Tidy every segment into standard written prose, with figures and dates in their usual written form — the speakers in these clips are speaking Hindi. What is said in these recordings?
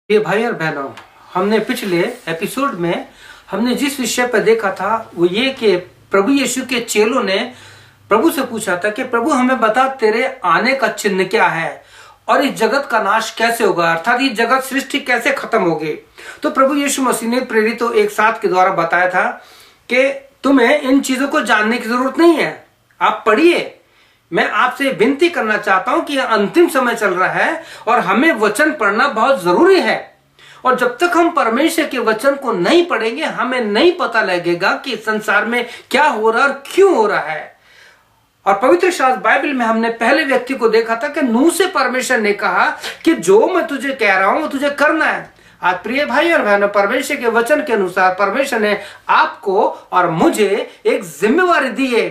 ये भाई और बहनों, हमने पिछले एपिसोड में हमने जिस विषय पर देखा था वो ये कि प्रभु यीशु के चेलों ने प्रभु से पूछा था कि प्रभु हमें बता तेरे आने का चिन्ह क्या है और इस जगत का नाश कैसे होगा, अर्थात ये जगत सृष्टि कैसे खत्म होगी। तो प्रभु यीशु मसीह ने प्रेरितों एक साथ के द्वारा बताया था कि तुम्हें इन चीजों को जानने की जरूरत नहीं है, आप पढ़िए। मैं आपसे विनती करना चाहता हूं कि यह अंतिम समय चल रहा है और हमें वचन पढ़ना बहुत जरूरी है। और जब तक हम परमेश्वर के वचन को नहीं पढ़ेंगे हमें नहीं पता लगेगा कि संसार में क्या हो रहा है और क्यों हो रहा है। और पवित्र शास्त्र बाइबल में हमने पहले व्यक्ति को देखा था कि नूह से परमेश्वर ने कहा कि जो मैं तुझे कह रहा हूं वो तुझे करना है। आज प्रिय भाई और बहनों, परमेश्वर के वचन के अनुसार परमेश्वर ने आपको और मुझे एक जिम्मेवारी दी है।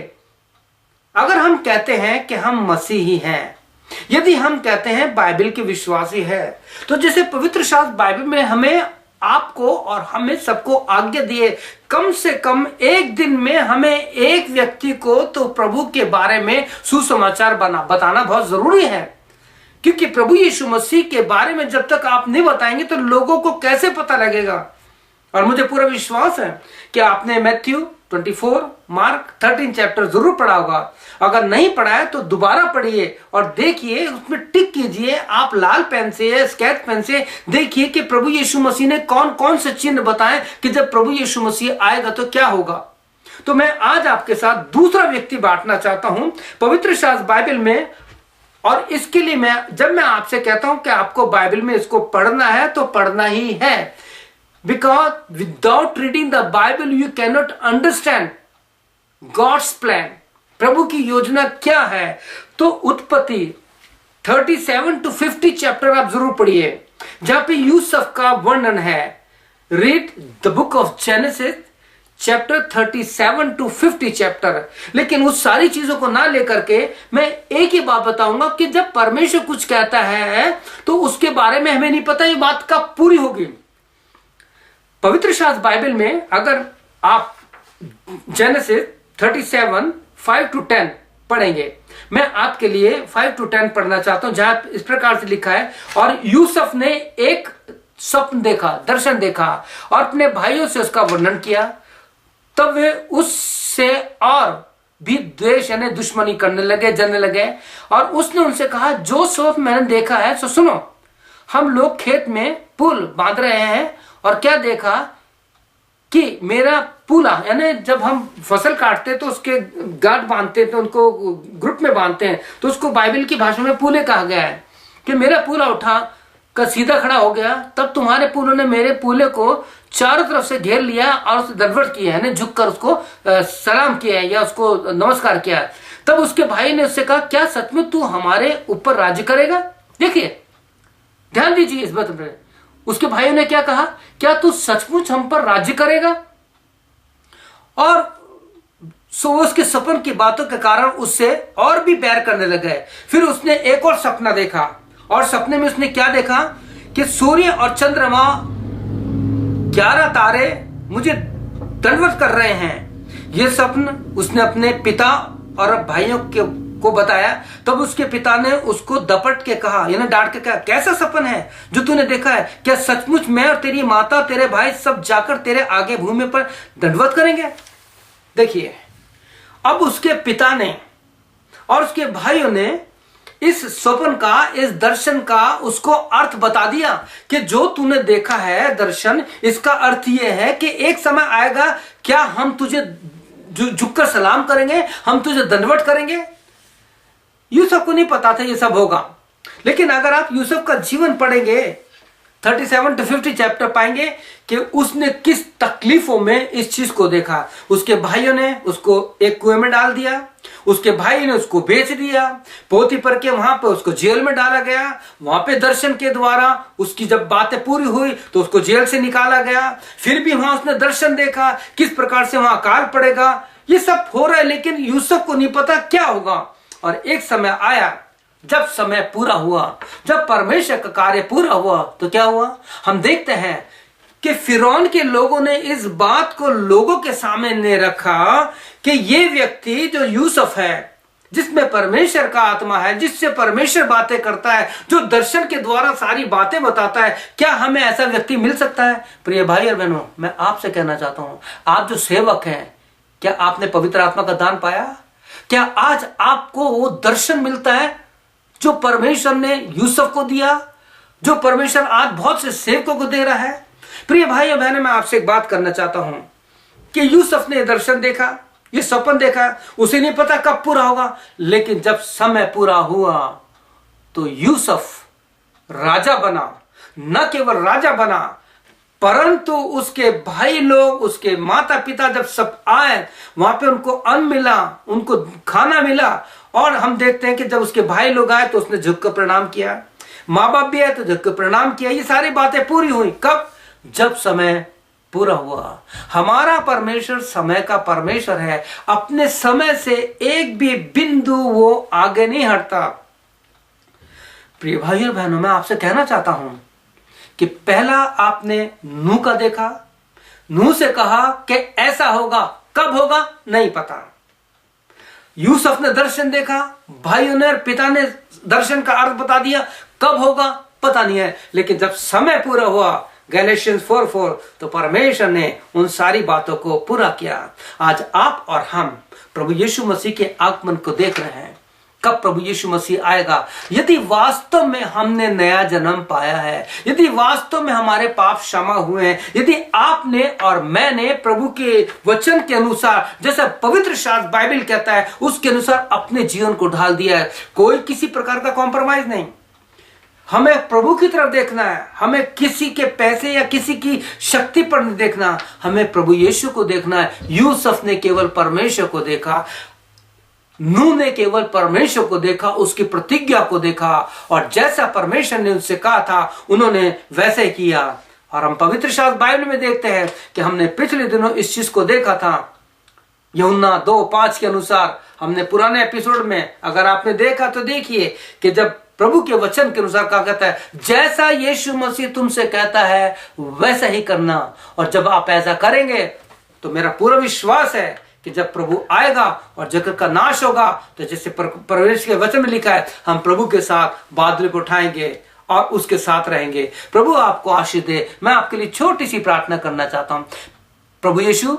अगर हम कहते हैं कि हम मसीही हैं, यदि हम कहते हैं बाइबल के विश्वासी है, तो जैसे पवित्र शास्त्र बाइबल में हमें आपको और हमें सबको आज्ञा दिए कम से कम एक दिन में हमें एक व्यक्ति को तो प्रभु के बारे में सुसमाचार बताना बहुत जरूरी है। क्योंकि प्रभु यीशु मसीह के बारे में जब तक आप नहीं बताएंगे तो लोगों को कैसे पता लगेगा। और मुझे पूरा विश्वास है कि आपने मैथ्यू 24, मार्क 13 चैप्टर जरूर पढ़ा होगा। अगर नहीं पढ़ा है तो दोबारा पढ़िए और देखिए, उसमें टिक कीजिए। आप लाल पेन से, स्केच पेन से देखिए कि प्रभु यीशु मसीह ने कौन कौन से चिन्ह बताए कि जब प्रभु यीशु मसीह आएगा तो क्या होगा। तो मैं आज आपके साथ दूसरा व्यक्ति बांटना चाहता हूं पवित्र शास्त्र बाइबल में। और इसके लिए जब मैं आपसे कहता हूं कि आपको बाइबल में इसको पढ़ना है तो पढ़ना ही है। Because without reading the Bible you cannot understand God's plan. प्रभु की योजना क्या है। तो उत्पत्ति 37 to 50 चैप्टर आप जरूर पढ़िए, जहां पे यूसुफ का वर्णन है। Read the book of genesis chapter 37 to 50 chapter. लेकिन उस सारी चीजों को ना लेकर के मैं एक ही बात बताऊंगा कि जब परमेश्वर कुछ कहता है तो उसके बारे में हमें नहीं पता ये बात कब पूरी होगी। पवित्र शास्त्र बाइबल में अगर आप जेनेसिस 37 5 to 10 पढ़ेंगे, मैं आपके लिए 5 to 10 पढ़ना चाहता हूं, जहां इस प्रकार से लिखा है, और यूसुफ ने एक स्वप्न देखा, दर्शन देखा और अपने भाइयों से उसका वर्णन किया। तब वे उससे और भी द्वेष यानी दुश्मनी करने लगे, जलने लगे। और उसने उनसे कहा, जो स्वप्न मैंने देखा है सो सुनो। हम लोग खेत में पुल बांध रहे हैं और क्या देखा कि मेरा पूला, यानी जब हम फसल काटते तो उसके गांठ बांधते हैं तो उनको ग्रुप में बांधते हैं, तो उसको बाइबल की भाषा में पूले कहा गया है कि मेरा पूला उठा का सीधा खड़ा हो गया। तब तुम्हारे पूलों ने मेरे पूले को चारों तरफ से घेर लिया और उसे दंडवत किया, यानी झुककर उसको सलाम किया या उसको नमस्कार किया। तब उसके भाई ने उससे कहा, क्या सच में तू हमारे ऊपर राज्य करेगा। देखिए, ध्यान दीजिए इस बात में। उसके भाइयों ने क्या कहा, क्या तू सचमुच हम पर राज्य करेगा। और सो उसके सपन की बातों के कारण उससे और भी बैर करने लगे। फिर उसने एक और सपना देखा और सपने में उसने क्या देखा कि सूर्य और चंद्रमा 11 तारे मुझे दंडवत कर रहे हैं। यह सपन उसने अपने पिता और भाइयों को बताया। तब उसके पिता ने उसको दपट के कहा, यानी डांट के कहा, कैसा सपन है जो तूने देखा है। क्या सचमुच मैं और तेरी माता तेरे भाई सब जाकर तेरे आगे भूमि पर दंडवत करेंगे। देखिए, अब उसके पिता ने और उसके भाइयों ने इस स्वप्न का, इस दर्शन का उसको अर्थ बता दिया कि जो तूने देखा है दर्शन, इसका अर्थ यह है कि एक समय आएगा, क्या हम तुझे झुककर सलाम करेंगे, हम तुझे दंडवत करेंगे। यूसुफ को नहीं पता था ये सब होगा। लेकिन अगर आप यूसुफ का जीवन पढ़ेंगे 37 to 50 चैप्टर पाएंगे कि उसने किस तकलीफों में इस चीज को देखा। उसके भाइयों ने उसको एक कुएं में डाल दिया, उसके भाई ने उसको बेच दिया, पोतीफर के वहां पे उसको जेल में डाला गया। वहां पे दर्शन के द्वारा उसकी जब बातें पूरी हुई तो उसको जेल से निकाला गया। फिर भी वहां उसने दर्शन देखा किस प्रकार से वहां अकाल पड़ेगा। ये सब हो रहा है, लेकिन यूसुफ को नहीं पता क्या होगा। और एक समय आया, जब समय पूरा हुआ, जब परमेश्वर का कार्य पूरा हुआ तो क्या हुआ। हम देखते हैं कि फिरौन के लोगों ने इस बात को लोगों के सामने रखा कि ये व्यक्ति जो यूसुफ है जिसमें परमेश्वर का आत्मा है, जिससे परमेश्वर बातें करता है, जो दर्शन के द्वारा सारी बातें बताता है, क्या हमें ऐसा व्यक्ति मिल सकता है? प्रिय भाई और बहनों, मैं आपसे कहना चाहता हूं, आप जो सेवक हैं, क्या आपने पवित्र आत्मा का दान पाया? क्या आज आपको वो दर्शन मिलता है जो परमेश्वर ने यूसुफ को दिया, जो परमेश्वर आज बहुत से सेवकों को दे रहा है? प्रिय भाई और बहनों, मैं आपसे एक बात करना चाहता हूं कि यूसुफ ने दर्शन देखा, ये सपन देखा, उसे नहीं पता कब पूरा होगा, लेकिन जब समय पूरा हुआ तो यूसुफ राजा बना। न केवल राजा बना, परंतु उसके भाई लोग, उसके माता पिता जब सब आए, वहां पे उनको अन्न मिला, उनको खाना मिला। और हम देखते हैं कि जब उसके भाई लोग आए तो उसने झुक कर प्रणाम किया, माँ बाप भी आए तो झुक कर प्रणाम किया। ये सारी बातें पूरी हुई कब? जब समय पूरा हुआ। हमारा परमेश्वर समय का परमेश्वर है, अपने समय से एक भी बिंदु वो आगे नहीं हटता। प्रिय भाई और बहनों, मैं आपसे कहना चाहता हूं कि पहला आपने नूह का देखा, नूह से कहा कि ऐसा होगा, कब होगा नहीं पता। यूसुफ ने दर्शन देखा, भाइयों ने, पिता ने दर्शन का अर्थ बता दिया, कब होगा पता नहीं है, लेकिन जब समय पूरा हुआ, गैलेशियंस 4:4, तो परमेश्वर ने उन सारी बातों को पूरा किया। आज आप और हम प्रभु यीशु मसीह के आगमन को देख रहे हैं। कब प्रभु यीशु मसीह आएगा? यदि वास्तव में हमने नया जन्म पाया है, यदि वास्तव में हमारे पाप क्षमा हुए हैं, यदि आपने और मैंने प्रभु के वचन के अनुसार, जैसा पवित्र शास्त्र बाइबल कहता है, उसके अनुसार अपने जीवन को ढाल दिया है, कोई किसी प्रकार का कॉम्प्रोमाइज नहीं। हमें प्रभु की तरफ देखना है, हमें किसी के पैसे या किसी की शक्ति पर नहीं देखना, हमें प्रभु यीशु को देखना है। यूसुफ ने केवल परमेश्वर को देखा, नूह ने केवल परमेश्वर को देखा, उसकी प्रतिज्ञा को देखा, और जैसा परमेश्वर ने उनसे कहा था उन्होंने वैसे किया। और हम पवित्र शास्त्र बाइबल में देखते हैं कि हमने पिछले दिनों इस चीज को देखा था, यूहन्ना 2:5 के अनुसार। हमने पुराने एपिसोड में, अगर आपने देखा तो देखिए कि जब प्रभु के वचन के अनुसार कहा कहता है, जैसा यीशु मसीह तुमसे कहता है वैसा ही करना, और जब आप ऐसा करेंगे तो मेरा पूरा विश्वास है कि जब प्रभु आएगा और जगत का नाश होगा, तो जैसे परमेश्वर के वचन में लिखा है, हम प्रभु के साथ बादल को उठाएंगे और उसके साथ रहेंगे। प्रभु आपको आशीष दे। मैं आपके लिए छोटी सी प्रार्थना करना चाहता हूं। प्रभु यीशु,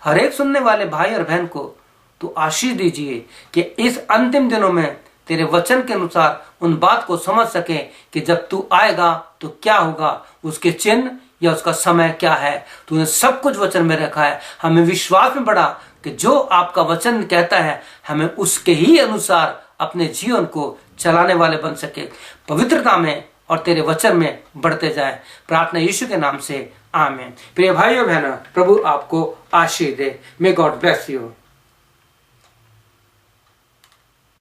हर एक सुनने वाले भाई और बहन को तो आशीष दीजिए कि इस अंतिम दिनों में तेरे वचन के अनुसार उन बात को समझ सके कि जब तू आएगा तो क्या होगा, उसके चिन्ह या उसका समय क्या है। तूने सब कुछ वचन में रखा है। हमें विश्वास में बढ़ा कि जो आपका वचन कहता है, हमें उसके ही अनुसार अपने जीवन को चलाने वाले बन सके, पवित्रता में और तेरे वचन में बढ़ते जाए। प्रार्थना यीशु के नाम से, आमीन। प्रिय भाइयों बहनों, प्रभु आपको आशीष दे। May God bless you.